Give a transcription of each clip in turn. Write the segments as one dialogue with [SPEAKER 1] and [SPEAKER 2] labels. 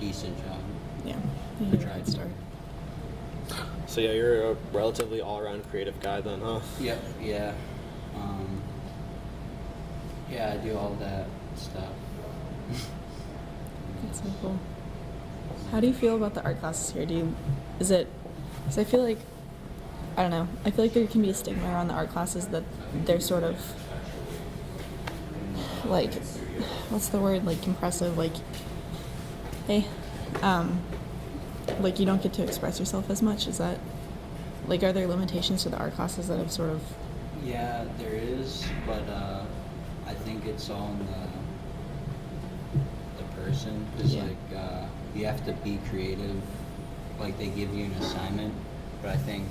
[SPEAKER 1] decent job.
[SPEAKER 2] Yeah.
[SPEAKER 1] I tried to.
[SPEAKER 2] Start.
[SPEAKER 3] So yeah, you're a relatively all-around creative guy then, huh?
[SPEAKER 1] Yep. Yeah. Yeah, I do all that stuff.
[SPEAKER 2] That's so cool. How do you feel about the art classes here? Because I feel like, I don't know, I feel like there can be a stigma around the art classes that they're sort of, like, what's the word, like, impressive, like, hey, like, you don't get to express yourself as much. Is that, like, are there limitations to the art classes that have sort of...
[SPEAKER 1] Yeah, there is, but I think it's all in the person, because
[SPEAKER 2] Yeah.
[SPEAKER 1] you have to be creative. Like, they give you an assignment, but I think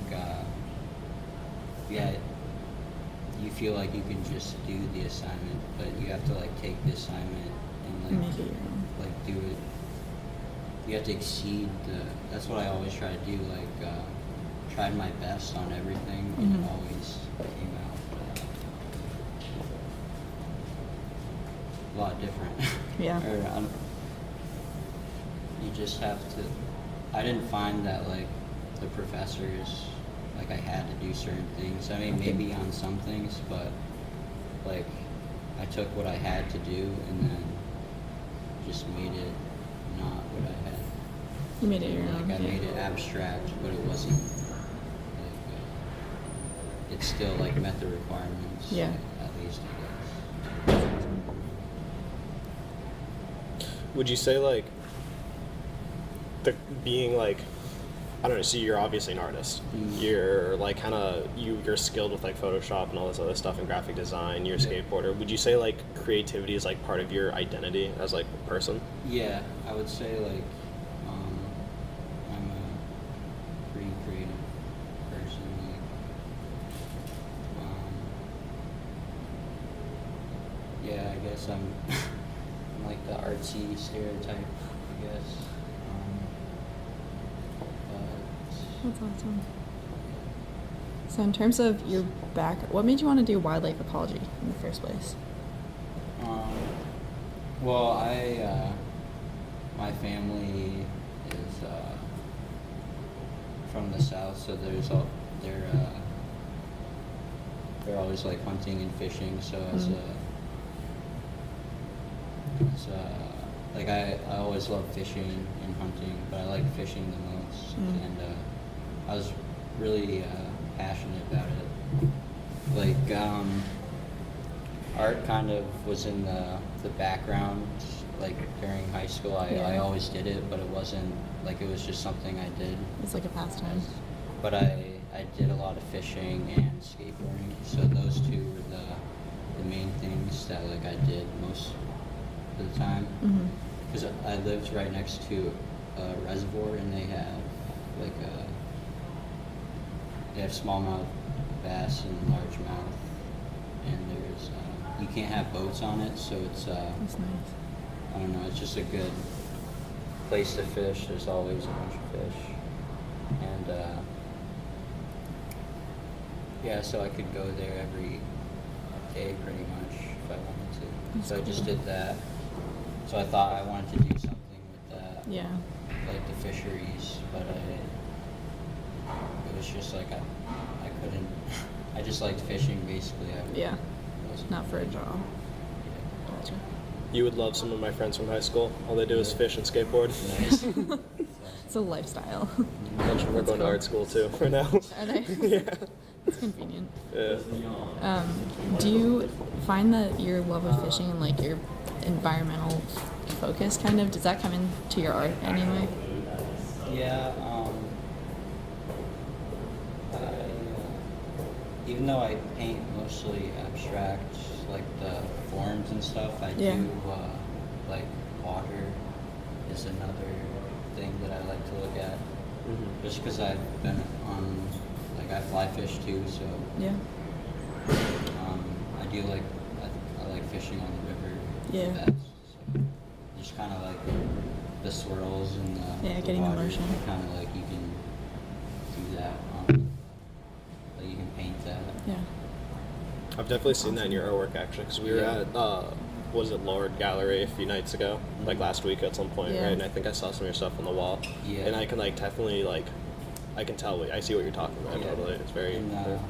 [SPEAKER 1] you feel like you can just do the assignment, but you have to like take the assignment and like
[SPEAKER 2] Make it your own.
[SPEAKER 1] like do it. You have to exceed that's what I always try to do, like tried my best on everything, and it always came out a lot different.
[SPEAKER 2] Yeah.
[SPEAKER 1] You just have to. I didn't find that like the professors, like I had to do certain things. I mean, maybe on some things, but like I took what I had to do and then just made it not what I had.
[SPEAKER 2] You made it your own.
[SPEAKER 1] Like I made it abstract, but it wasn't. Like, it still like met the requirements.
[SPEAKER 2] Yeah.
[SPEAKER 1] At least I guess.
[SPEAKER 3] Would you say like being like, I don't know, see, you're obviously an artist.
[SPEAKER 1] Mm.
[SPEAKER 3] You're like you're skilled with like Photoshop and all this other stuff and graphic design. You're a skateboarder. Would you say like creativity is like part of your identity as like a person?
[SPEAKER 1] Yeah, I would say like I'm a pretty creative person. Like, yeah, I guess I'm like the artsy stereotype, I guess.
[SPEAKER 2] That's awesome. So in terms of your what made you want to do wildlife ecology in the first place?
[SPEAKER 1] Well, my family is from the south, so they're always like hunting and fishing. So like I always loved fishing and hunting, but I like fishing the most, and I was really passionate about it. Like art kind of was in the background. Like during high school, I always did it, but it wasn't like, it was just something I did.
[SPEAKER 2] It's like a pastime.
[SPEAKER 1] But I did a lot of fishing and skateboarding, so those two were the main things that like I did most of the time. Because I lived right next to a reservoir, and they have like they have smallmouth bass and largemouth, and there's you can't have boats on it, so it's
[SPEAKER 2] That's nice.
[SPEAKER 1] I don't know, it's just a good place to fish. There's always a bunch of fish, and yeah, so I could go there every day pretty much if I wanted to.
[SPEAKER 2] That's
[SPEAKER 1] so
[SPEAKER 2] cool.
[SPEAKER 1] I just did that. So I thought I wanted to do something with that.
[SPEAKER 2] Yeah.
[SPEAKER 1] Like the fisheries, but it was just like I couldn't. I just liked fishing basically.
[SPEAKER 2] Yeah. Not for a job.
[SPEAKER 1] Yeah.
[SPEAKER 2] Gotcha.
[SPEAKER 3] You would love some of my friends from high school. All they do is fish and skateboard.
[SPEAKER 1] Nice.
[SPEAKER 2] It's a lifestyle.
[SPEAKER 3] A bunch of them are going to art school too right now.
[SPEAKER 2] Are they?
[SPEAKER 3] Yeah.
[SPEAKER 2] It's convenient.
[SPEAKER 3] Yeah.
[SPEAKER 2] Do you find that your love of fishing and like your environmental focus kind of, does that come into your art anyway?
[SPEAKER 1] Yeah. Even though I paint mostly abstract, like the forms and stuff, I do like water is another thing that I like to look at. Just because I've been on, like I fly fish too, so
[SPEAKER 2] Yeah.
[SPEAKER 1] I do like I like fishing on the river.
[SPEAKER 2] Yeah.
[SPEAKER 1] Best, so just kind of like the swirls and the
[SPEAKER 2] getting
[SPEAKER 1] water,
[SPEAKER 2] emotion.
[SPEAKER 1] kind of like you can do that. Like you can paint that.
[SPEAKER 2] Yeah.
[SPEAKER 3] I've definitely seen that in your artwork actually, because we were at was it Lord Gallery a few nights ago, like last week at some point,
[SPEAKER 2] Yeah.
[SPEAKER 3] right? And I think I saw some of your stuff on the wall.
[SPEAKER 1] Yeah.
[SPEAKER 3] And I can like definitely like, I can tell. I see what you're talking about.
[SPEAKER 1] Yeah.
[SPEAKER 3] Totally, it's very.
[SPEAKER 1] And,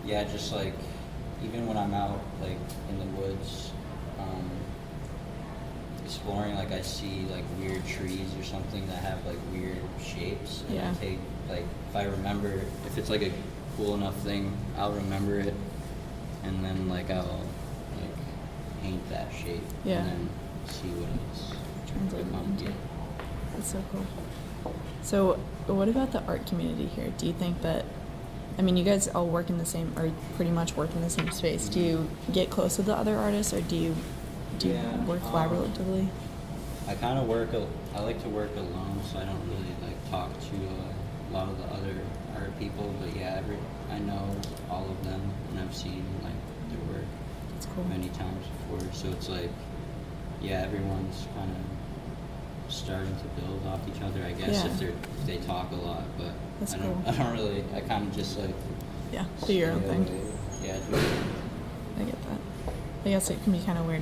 [SPEAKER 1] yeah, just like even when I'm out like in the woods, exploring, like I see like weird trees or something that have like weird shapes, and
[SPEAKER 2] Yeah.
[SPEAKER 1] I take like if I remember, if it's like a cool enough thing, I'll remember it, and then like I'll like paint that shape,
[SPEAKER 2] Yeah.
[SPEAKER 1] and then see what it's
[SPEAKER 2] Translate it
[SPEAKER 1] become.
[SPEAKER 2] into. That's so cool. So, what about the art community here? Do you think that, I mean, you guys all work in the same, or pretty much work in the same space. Do you get close with the other artists, or do you
[SPEAKER 1] Yeah,
[SPEAKER 2] work collaboratively?
[SPEAKER 1] I kind of I like to work alone, so I don't really like talk to a lot of the other art people. But yeah, I know all of them, and I've seen like their work
[SPEAKER 2] That's cool.
[SPEAKER 1] many times before. So it's like, yeah, everyone's kind of starting to build off each other, I guess,
[SPEAKER 2] Yeah.
[SPEAKER 1] if they talk a lot. But
[SPEAKER 2] That's
[SPEAKER 1] I don't
[SPEAKER 2] cool.
[SPEAKER 1] I don't really. I kind of just like
[SPEAKER 2] Yeah, do your own
[SPEAKER 1] stay
[SPEAKER 2] thing.
[SPEAKER 1] away. Yeah. Do your own thing.
[SPEAKER 2] I get that. I guess it can be kind of weird